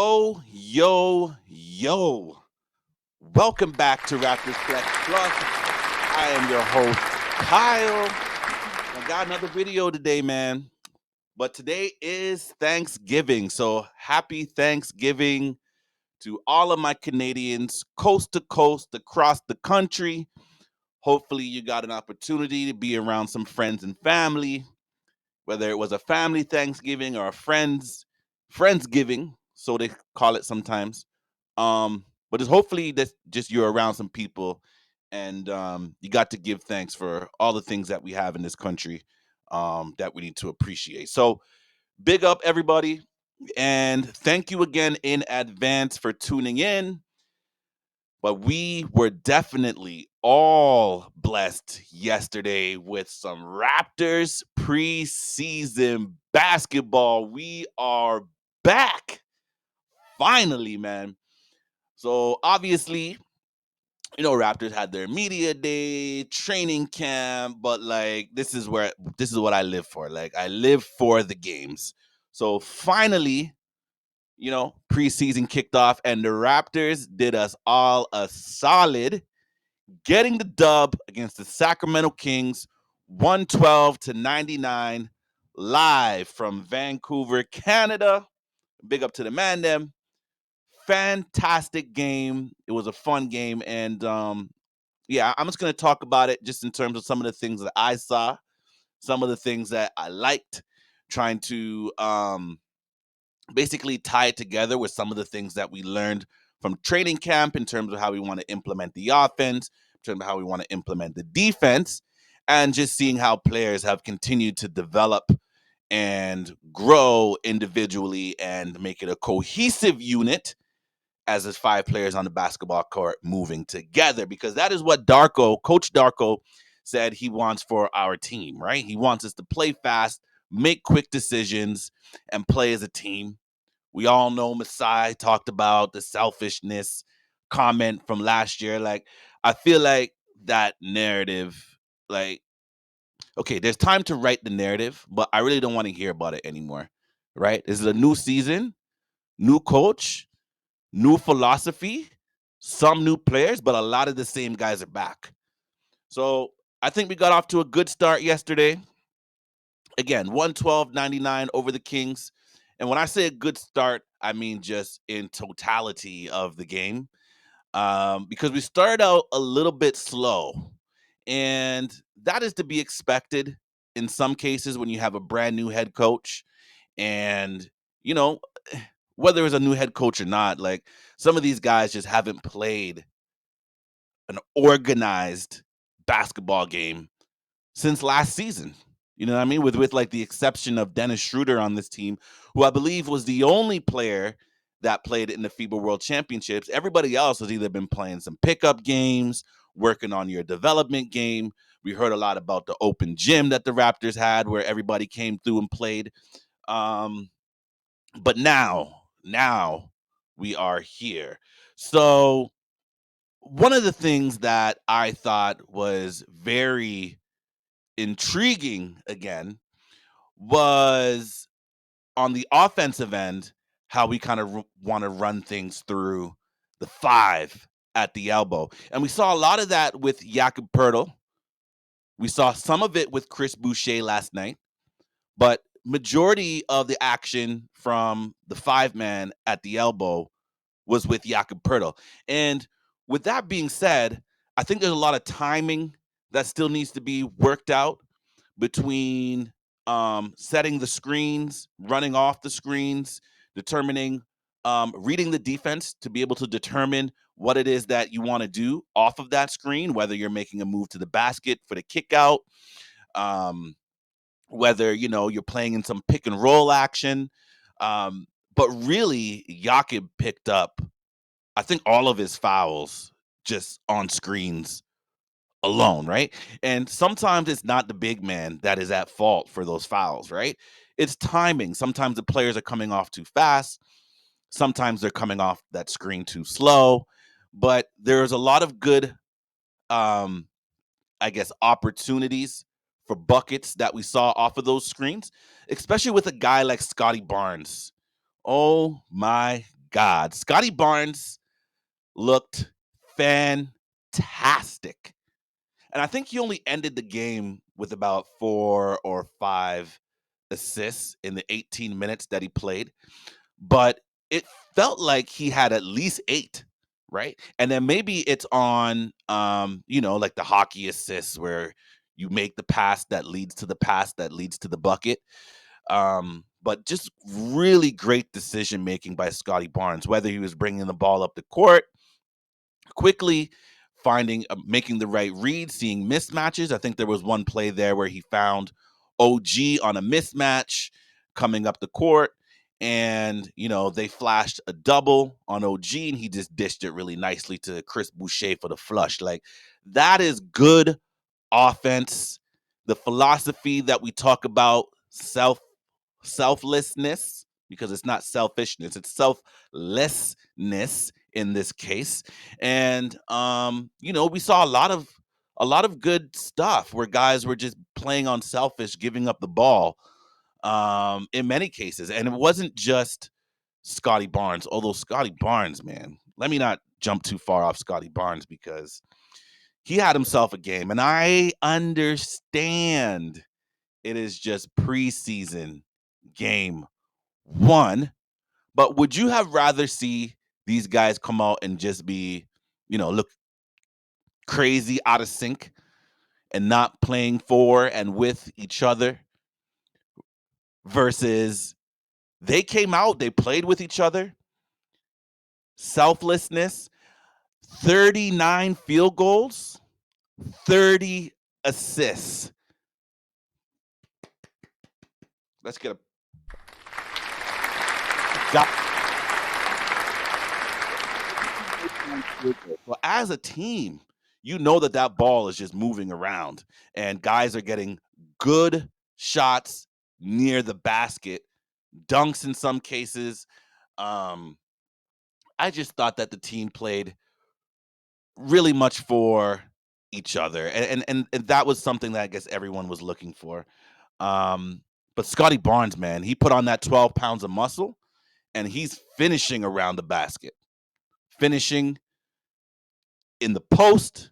Yo. Welcome back to Raptors Flex Plus. I am your host, Kyle. I got another video today, man. But today is Thanksgiving. So happy Thanksgiving to all of my Canadians, coast to coast, across the country. Hopefully, you got an opportunity to be around some friends and family, whether it was a family Thanksgiving or a friendsgiving, so they call it sometimes. But it's hopefully that just you're around some people and you got to give thanks for all the things that we have in this country that we need to appreciate. So big up everybody, and thank you again in advance for tuning in. But we were definitely all blessed yesterday with some Raptors preseason basketball. We are back finally, man. So obviously, Raptors had their media day, training camp, but like this is what I live for. Like I live for the games. So finally, preseason kicked off and the Raptors did us all a solid, getting the dub against the Sacramento Kings 112-99, live from Vancouver, Canada. Big up to the man them. Fantastic game. It was a fun game. And yeah, I'm just going to talk about it just in terms of some of the things that I saw, some of the things that I liked, trying to basically tie it together with some of the things that we learned from training camp in terms of how we want to implement the offense, in terms of how we want to implement the defense, and just seeing how players have continued to develop and grow individually and make it a cohesive unit as his five players on the basketball court moving together, because that is what Coach Darko said he wants for our team, right? He wants us to play fast, make quick decisions, and play as a team. We all know Masai talked about the selfishness comment from last year. Like, I feel like that narrative, like, okay, there's time to write the narrative, but I really don't want to hear about it anymore, right? This is a new season, new coach, new philosophy, some new players, but a lot of the same guys are back. So I think we got off to a good start yesterday. Again, 112-99 over the Kings. And when I say a good start, I mean just in totality of the game. Because we started out a little bit slow. And that is to be expected in some cases when you have a brand new head coach. And, you know, whether it's a new head coach or not, like some of these guys just haven't played an organized basketball game since last season. You know what I mean? With like the exception of Dennis Schroeder on this team, who I believe was the only player that played in the FIBA World Championships. Everybody else has either been playing some pickup games, working on your development game. We heard a lot about the open gym that the Raptors had where everybody came through and played. But now we are here. So one of the things that I thought was very intriguing again was on the offensive end, how we kind of want to run things through the five at the elbow. And we saw a lot of that with Jakob Pertl. We saw some of it with Chris Boucher last night, but majority of the action from the five man at the elbow was with Jakob Pertl. And with that being said, I think there's a lot of timing that still needs to be worked out between setting the screens, running off the screens, determining, reading the defense to be able to determine what it is that you want to do off of that screen, whether you're making a move to the basket for the kick out, um, whether, you're playing in some pick and roll action. But really, Jakob picked up, I think, all of his fouls just on screens alone, right? And sometimes it's not the big man that is at fault for those fouls, right? It's timing. Sometimes the players are coming off too fast. Sometimes they're coming off that screen too slow. But there's a lot of good, um, I guess, opportunities for buckets that we saw off of those screens, especially with a guy like Scotty Barnes. Oh my God. Scotty Barnes looked fantastic. And I think he only ended the game with about 4 or 5 assists in the 18 minutes that he played. But it felt like he had at least 8, right? And then maybe it's on, like the hockey assists where you make the pass that leads to the pass that leads to the bucket. But just really great decision making by Scotty Barnes, whether he was bringing the ball up the court quickly, making the right read, seeing mismatches. I think there was one play there where he found OG on a mismatch coming up the court, and they flashed a double on OG, and he just dished it really nicely to Chris Boucher for the flush. Like, that is good offense. The philosophy that we talk about, selflessness, because it's not selfishness, it's selflessness in this case. And we saw a lot of good stuff where guys were just playing unselfish, giving up the ball in many cases. And it wasn't just Scotty Barnes, although Scotty Barnes, man, let me not jump too far off Scotty Barnes, because he had himself a game. And I understand it is just preseason game 1, but would you have rather see these guys come out and just be, look crazy out of sync and not playing for and with each other, versus they came out, they played with each other, selflessness, 39 field goals, 30 assists. Let's get a got well, as a team, that ball is just moving around and guys are getting good shots near the basket, dunks in some cases. I just thought that the team played really much for each other, and that was something that I guess everyone was looking for. But Scotty Barnes, man, he put on that 12 pounds of muscle, and he's finishing around the basket, finishing in the post,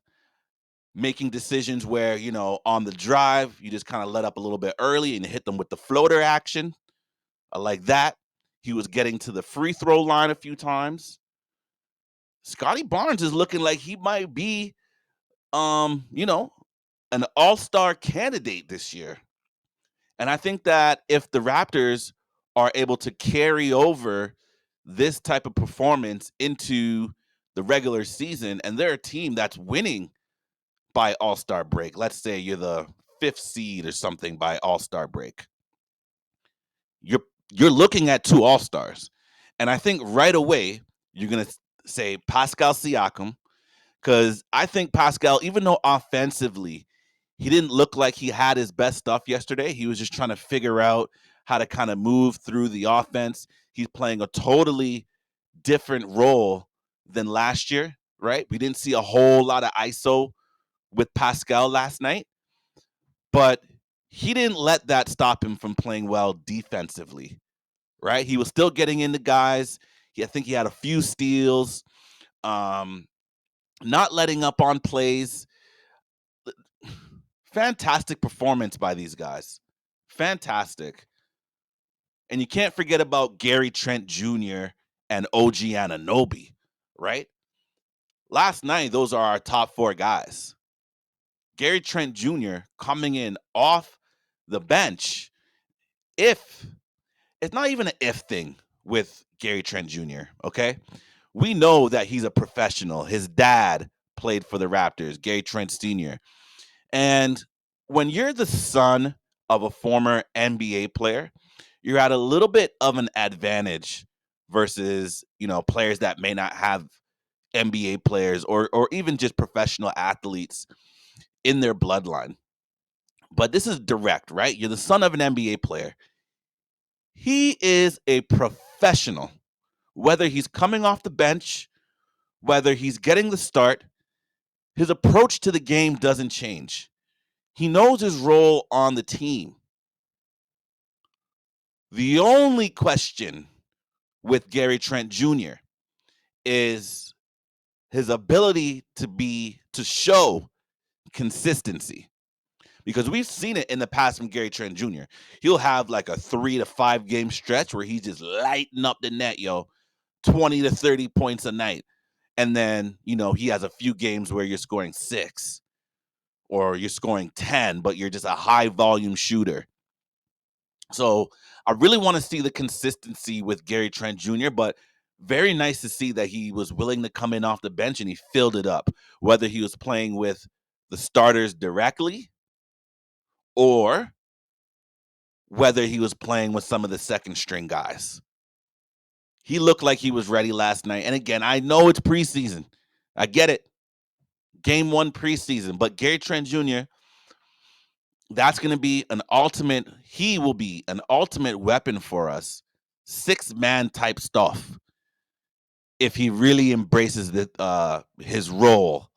making decisions where, on the drive, you just kind of let up a little bit early and hit them with the floater action. I like that. He was getting to the free throw line a few times. Scotty Barnes is looking like he might be, an all-star candidate this year. And I think that if the Raptors are able to carry over this type of performance into the regular season, and they're a team that's winning by All-Star break, let's say you're the 5th seed or something by All-Star break, you're looking at 2 All-Stars. And I think right away you're going to say Pascal Siakam, because I think Pascal, even though offensively he didn't look like he had his best stuff yesterday, he was just trying to figure out how to kind of move through the offense. He's playing a totally different role than last year, right? We didn't see a whole lot of ISO with Pascal last night, but he didn't let that stop him from playing well defensively, right? He was still getting into guys. I think he had a few steals, not letting up on plays. Fantastic performance by these guys. Fantastic. And you can't forget about Gary Trent Jr. and OG Anunoby, right? Last night, those are our top 4 guys. Gary Trent Jr. coming in off the bench. It's not even an if thing with Gary Trent Jr., okay? We know that he's a professional. His dad played for the Raptors, Gary Trent Sr. And when you're the son of a former NBA player, you're at a little bit of an advantage versus, players that may not have NBA players or even just professional athletes in their bloodline. But this is direct, right? You're the son of an NBA player. He is a professional, whether he's coming off the bench, whether he's getting the start, his approach to the game doesn't change. He knows his role on the team. The only question with Gary Trent Jr. is his ability to show consistency. Because we've seen it in the past from Gary Trent Jr. He'll have like a 3 to 5 game stretch where he's just lighting up the net, 20 to 30 points a night. And then, he has a few games where you're scoring 6 or you're scoring 10, but you're just a high volume shooter. So I really want to see the consistency with Gary Trent Jr., but very nice to see that he was willing to come in off the bench and he filled it up, whether he was playing with the starters directly or whether he was playing with some of the second string guys. He looked like he was ready last night. And again, I know it's preseason. I get it. Game 1 preseason. But Gary Trent Jr., that's going to be he will be an ultimate weapon for us. 6-man type stuff. If he really embraces his role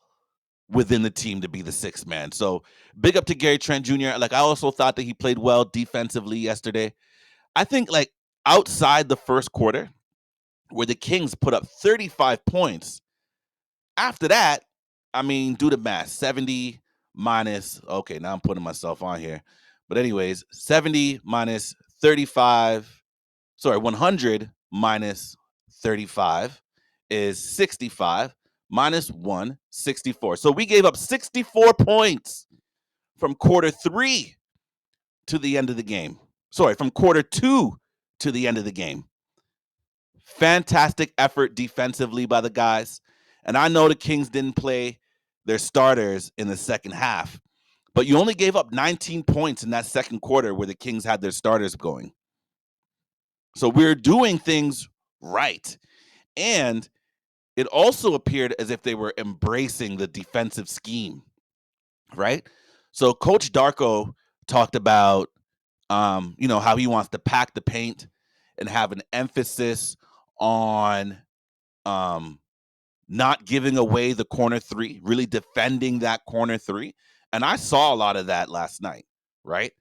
within the team to be the 6th man. So big up to Gary Trent Jr. Like, I also thought that he played well defensively yesterday. I think outside the first quarter, where the Kings put up 35 points, after that, do the math. 70 minus, okay, now I'm putting myself on here. But anyways, 70 minus 35, 100 minus 35 is 65, minus 1, 64. So we gave up 64 points from quarter 3 to the end of the game. From quarter 2 to the end of the game. Fantastic effort defensively by the guys. And I know the Kings didn't play their starters in the second half, but you only gave up 19 points in that second quarter where the Kings had their starters going. So we're doing things right. And it also appeared as if they were embracing the defensive scheme, right? So Coach Darko talked about, how he wants to pack the paint and have an emphasis on not giving away the corner 3, really defending that corner 3. And I saw a lot of that last night, right?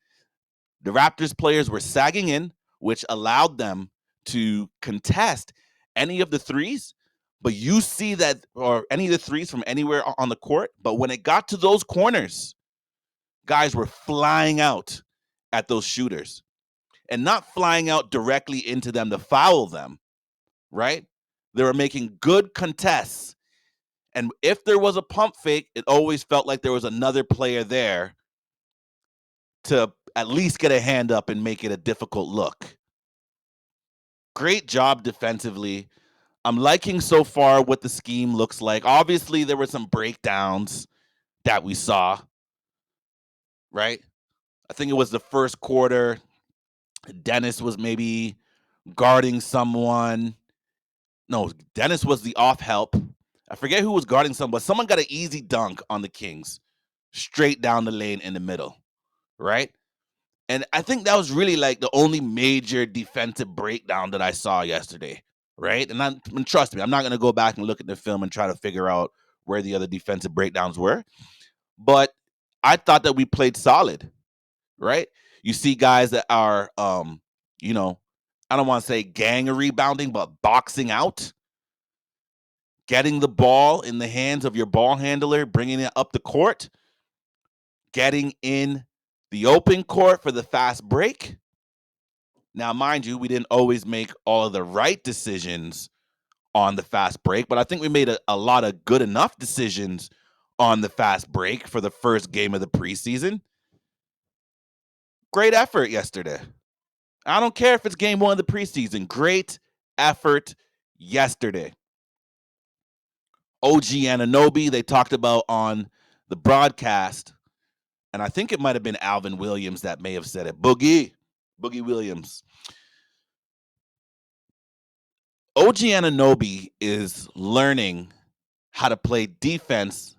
The Raptors players were sagging in, which allowed them to contest any of the threes, but you see that, or any of the threes from anywhere on the court. But when it got to those corners, guys were flying out at those shooters and not flying out directly into them to foul them, right? They were making good contests. And if there was a pump fake, it always felt like there was another player there to at least get a hand up and make it a difficult look. Great job defensively. I'm liking so far what the scheme looks like. Obviously, there were some breakdowns that we saw, right? I think it was the first quarter. Dennis was maybe guarding someone. No, Dennis was the off help. I forget who was guarding someone, but someone got an easy dunk on the Kings straight down the lane in the middle, right? And I think that was really the only major defensive breakdown that I saw yesterday, right? And trust me, I'm not going to go back and look at the film and try to figure out where the other defensive breakdowns were. But I thought that we played solid, right? You see guys that are, I don't want to say gang rebounding, but boxing out, getting the ball in the hands of your ball handler, bringing it up the court, getting in the open court for the fast break. Now, mind you, we didn't always make all of the right decisions on the fast break, but I think we made a lot of good enough decisions on the fast break for the first game of the preseason. Great effort yesterday. I don't care if it's game 1 of the preseason. Great effort yesterday. OG Anunoby, they talked about on the broadcast, and I think it might have been Alvin Williams that may have said it. Boogie Williams. OG Anunoby is learning how to play defense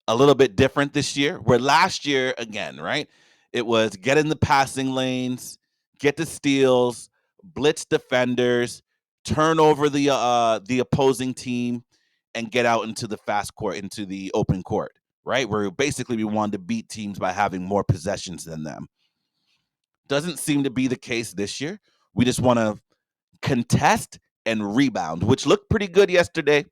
a little bit different this year, where last year, again, right, it was get in the passing lanes, get the steals, blitz defenders, turn over the opposing team, and get out into the fast court, into the open court, right, where basically we wanted to beat teams by having more possessions than them. Doesn't seem to be the case this year. We just want to contest and rebound, which looked pretty good yesterday.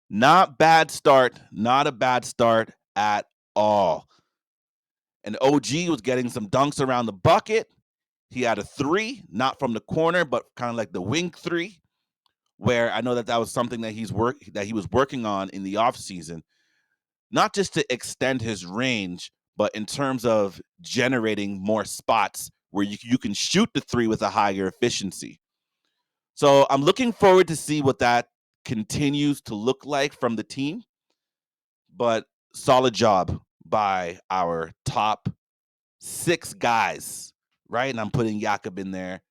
Not bad start. Not a bad start at all. And OG was getting some dunks around the bucket. He had a three, not from the corner, but kind of like the wing three, where I know that was something that he was working on in the offseason, not just to extend his range, but in terms of generating more spots where you can shoot the three with a higher efficiency. So I'm looking forward to see what that continues to look like from the team. But solid job by our top 6 guys, right? And I'm putting Jakob in there.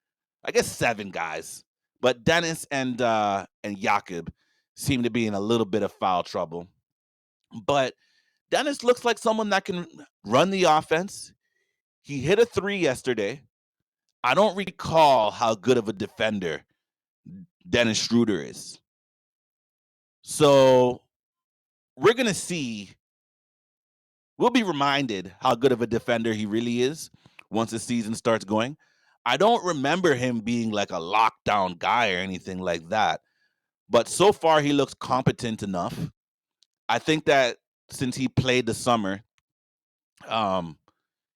I guess 7 guys. But Dennis and Jakob seem to be in a little bit of foul trouble. But Dennis looks like someone that can run the offense. He hit a 3 yesterday. I don't recall how good of a defender Dennis Schroeder is. So we're going to see. We'll be reminded how good of a defender he really is once the season starts going. I don't remember him being like a lockdown guy or anything like that. But so far, he looks competent enough. I think that since he played the summer, um,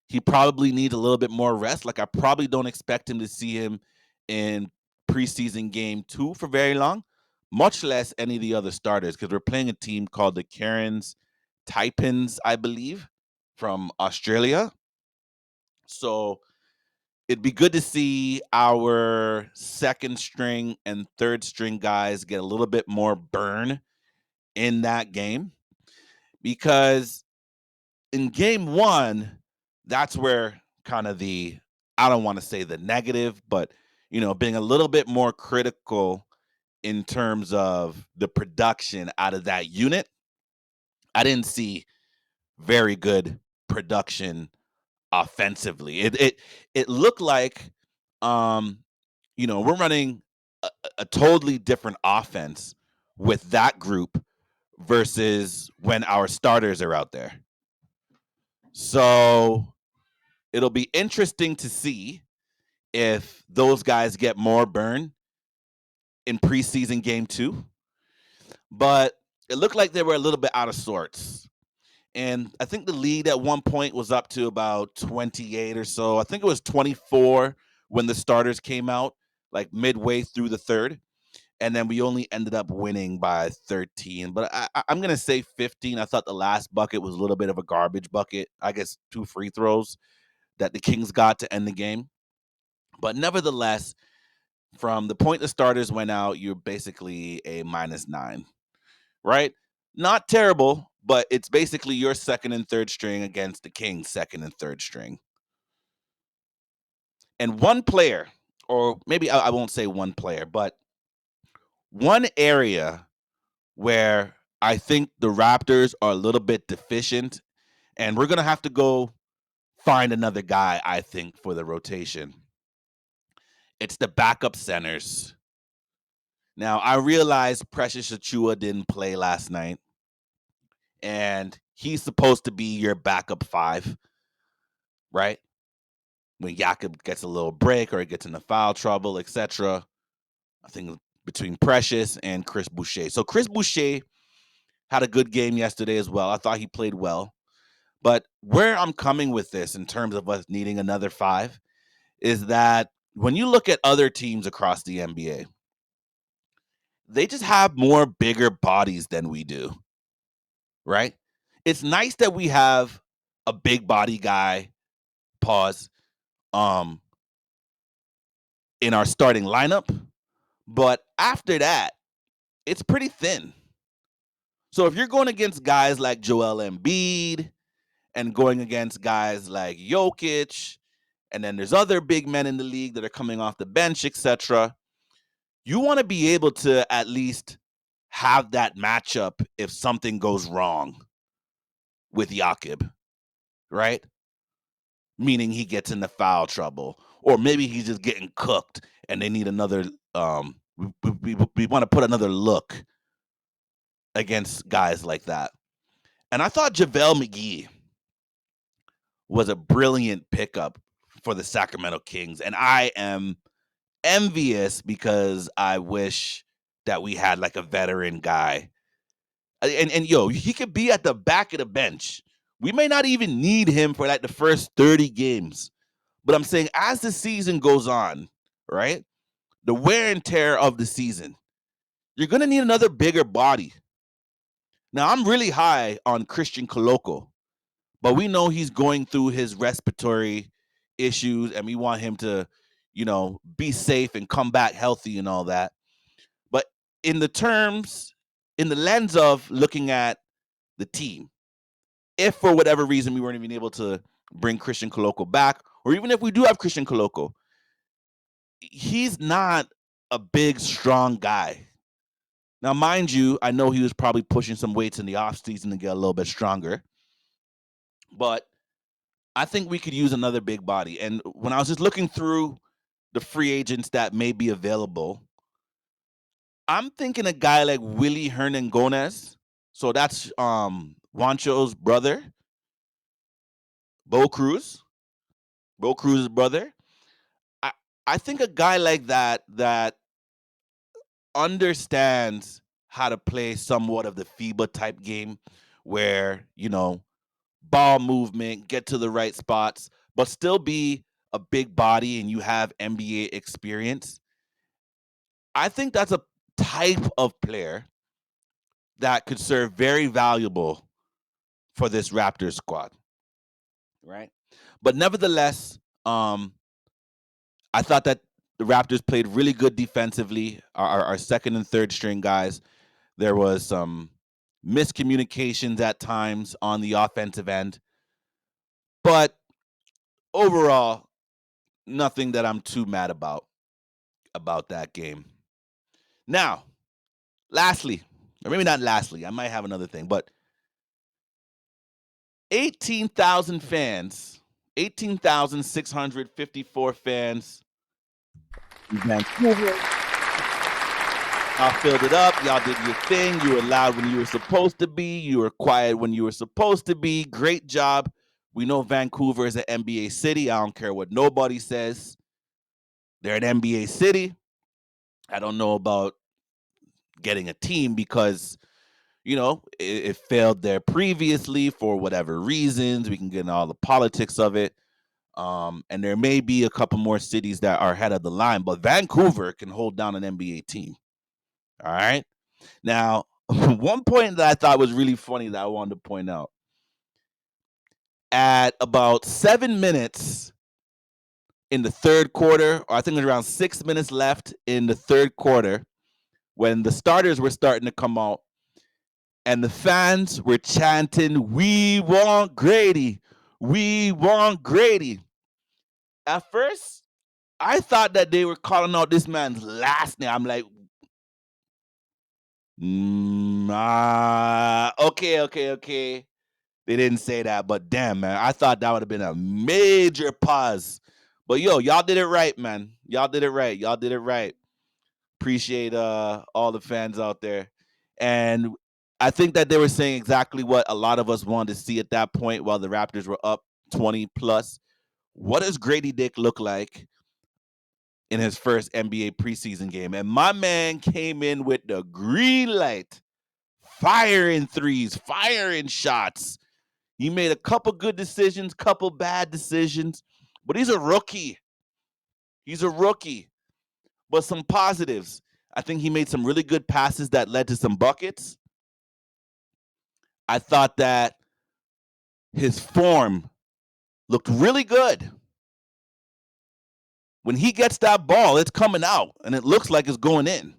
he probably needs a little bit more rest. Like, I probably don't expect him to see him in preseason game 2 for very long, much less any of the other starters, because we're playing a team called the Cairns Taipans, I believe, from Australia. So it'd be good to see our second string and third string guys get a little bit more burn in that game, because in game 1, that's where kind of I don't want to say the negative, but being a little bit more critical in terms of the production out of that unit. I didn't see very good production offensively. It looked like we're running a totally different offense with that group versus when our starters are out there. So it'll be interesting to see if those guys get more burn in preseason game 2. But it looked like they were a little bit out of sorts. And I think the lead at one point was up to about 28 or so. I think it was 24 when the starters came out, like midway through the third. And then we only ended up winning by 13. But I'm going to say 15. I thought the last bucket was a little bit of a garbage bucket. I guess 2 free throws that the Kings got to end the game. But nevertheless, from the point the starters went out, you're basically a -9, right? Not terrible, but it's basically your second and third string against the Kings' second and third string. And one player, or maybe I won't say one player, but one area where I think the Raptors are a little bit deficient, and we're going to have to go find another guy, I think, for the rotation. It's the backup centers. Now, I realize Precious Achua didn't play last night, and he's supposed to be your backup 5, right? When Jakob gets a little break or he gets into foul trouble, etc. I think between Precious and Chris Boucher. So Chris Boucher had a good game yesterday as well. I thought he played well. But where I'm coming with this in terms of us needing another 5 is that when you look at other teams across the NBA, they just have more bigger bodies than we do, right? It's nice that we have a big body guy, um, in our starting lineup, but after that, it's pretty thin. So if you're going against guys like Joel Embiid and going against guys like Jokic, and then there's other big men in the league that are coming off the bench, etc., you want to be able to at least have that matchup if something goes wrong with Jakob, right? Meaning he gets into foul trouble, or maybe he's just getting cooked and they need another. We want to put another look against guys like that. And I thought JaVale McGee was a brilliant pickup for the Sacramento Kings, and I am envious because I wish that we had like a veteran guy. And yo, he could be at the back of the bench. We may not even need him for like the first 30 games. But I'm saying as the season goes on, right? The wear and tear of the season, you're going to need another bigger body. Now, I'm really high on Christian Coloco, but we know he's going through his respiratory issues and we want him to, be safe and come back healthy and all that. But in the lens of looking at the team, if for whatever reason we weren't even able to bring Christian Coloco back, or even if we do have Christian Coloco, he's not a big, strong guy. Now, mind you, I know he was probably pushing some weights in the offseason to get a little bit stronger, but I think we could use another big body. And when I was just looking through the free agents that may be available, I'm thinking a guy like Willie Hernangomez. So that's Juancho's brother, Bo Cruz. Bo Cruz's brother. I I think a guy like that understands how to play somewhat of the FIBA type game where, ball movement, get to the right spots, but still be a big body and you have NBA experience. I think that's a type of player that could serve very valuable for this Raptors squad, right? But nevertheless, I thought that the Raptors played really good defensively. Our second and third string guys, there was some miscommunications at times on the offensive end, but overall, nothing that I'm too mad about that game. Now, lastly, or maybe not lastly, I might have another thing, but 18,000 fans, 18,654 fans in Vancouver. Y'all filled it up. Y'all did your thing. You were loud when you were supposed to be. You were quiet when you were supposed to be. Great job. We know Vancouver is an NBA city. I don't care what nobody says. They're an NBA city. I don't know about getting a team because, it failed there previously for whatever reasons. We can get into all the politics of it. And there may be a couple more cities that are ahead of the line, but Vancouver can hold down an NBA team. All right. Now, one point that I thought was really funny that I wanted to point out, at about 7 minutes in the third quarter, or I think it was around 6 minutes left in the third quarter, when the starters were starting to come out and the fans were chanting, "We want Grady. We want Grady." At first, I thought that they were calling out this man's last name. I'm like, okay. They didn't say that, but damn, man, I thought that would have been a major pause. But yo, y'all did it right, man. Y'all did it right. Y'all did it right. Appreciate all the fans out there. And I think that they were saying exactly what a lot of us wanted to see at that point while the Raptors were up 20 plus. What does Grady Dick look like in his first NBA preseason game? And my man came in with the green light, firing threes, firing shots. He made a couple good decisions, couple bad decisions, but he's a rookie. He's a rookie. But some positives. I think he made some really good passes that led to some buckets. I thought that his form looked really good. When he gets that ball, it's coming out, and it looks like it's going in.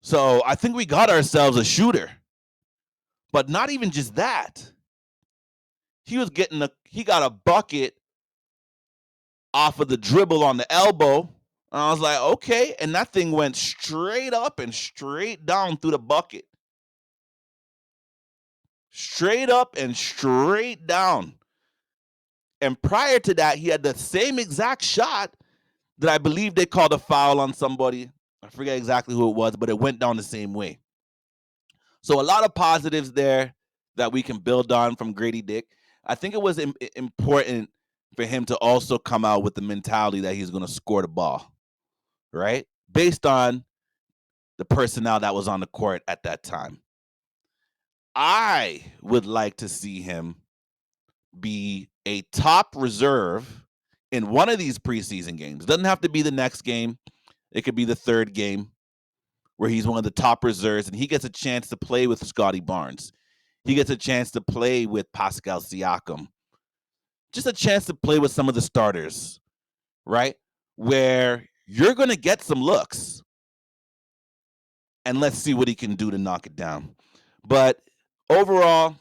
So I think we got ourselves a shooter. But not even just that. He got a bucket off of the dribble on the elbow. And I was like, okay. And that thing went straight up and straight down through the bucket. Straight up and straight down. And prior to that, he had the same exact shot that I believe they called a foul on somebody. I forget exactly who it was, but it went down the same way. So a lot of positives there that we can build on from Grady Dick. I think it was important for him to also come out with the mentality that he's going to score the ball. right? Based on the personnel that was on the court at that time. I would like to see him be a top reserve in one of these preseason games. Doesn't have to be the next game. It could be the third game where he's one of the top reserves and he gets a chance to play with Scotty Barnes. He gets a chance to play with Pascal Siakam. Just a chance to play with some of the starters, right? Where you're going to get some looks. And let's see what he can do to knock it down. But overall,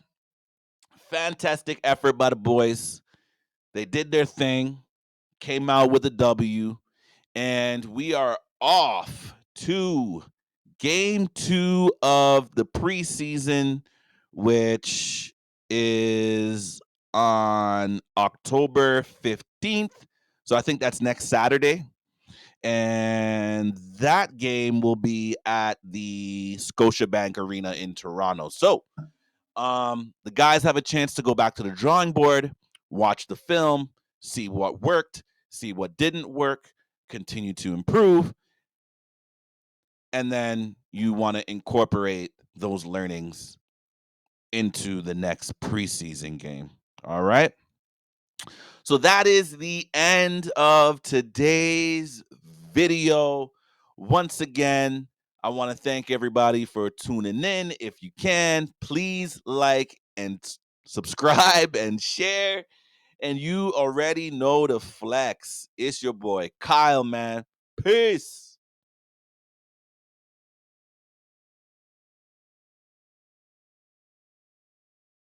fantastic effort by the boys. They did their thing, came out with a W, and we are off to game 2 of the preseason, which is on October 15th. So I think that's next Saturday. And that game will be at the Scotiabank Arena in Toronto. So the guys have a chance to go back to the drawing board, watch the film, see what worked, see what didn't work, continue to improve. And then you want to incorporate those learnings into the next preseason game. All right. So that is the end of today's video. Once again, I want to thank everybody for tuning in. If you can, please like and subscribe and share. And you already know the flex. It's your boy, Kyle, man. Peace.